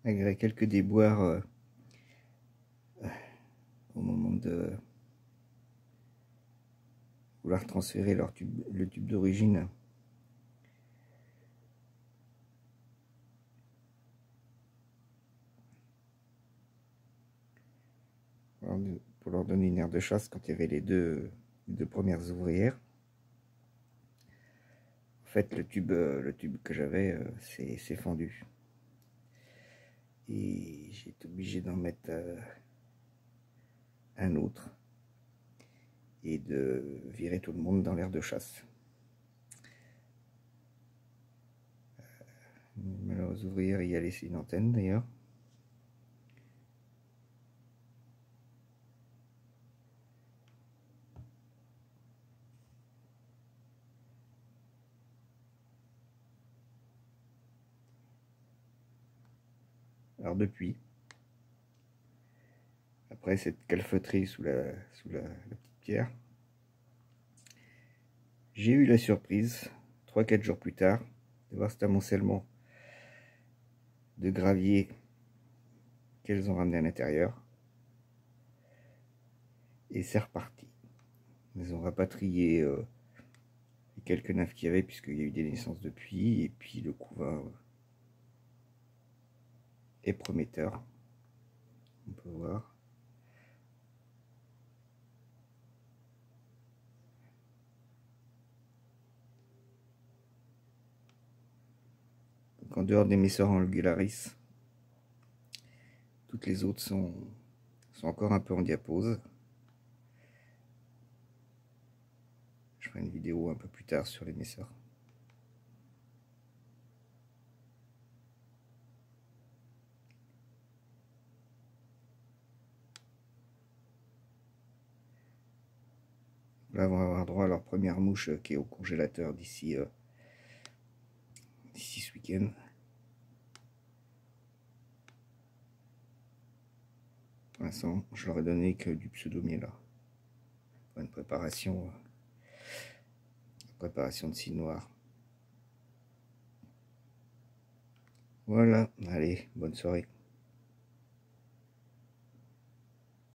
malgré quelques déboires au moment de vouloir transférer le tube d'origine. Pour leur donner une aire de chasse quand il y avait les deux premières ouvrières. En fait, le tube que j'avais s'est fendu. Et j'ai été obligé d'en mettre un autre et de virer tout le monde dans l'aire de chasse. Une malheureuse ouvrière y a laissé une antenne d'ailleurs. Alors depuis, après cette calfeutrie sous la petite pierre, j'ai eu la surprise, 3-4 jours plus tard, de voir cet amoncellement de gravier qu'elles ont ramené à l'intérieur. Et c'est reparti. Elles ont rapatrié les quelques naves qu'il y avait, puisqu'il y a eu des naissances depuis, et puis le couvain est prometteur. On peut voir. Donc en dehors des Messor angularis, toutes les autres sont encore un peu en diapose. Je ferai une vidéo un peu plus tard sur les Messor. Là, on va avoir droit à leur première mouche qui est au congélateur d'ici ce week-end. Pour l'instant, je leur ai donné que du pseudo-miel là. Pour une préparation de scie noire. Voilà, allez, bonne soirée.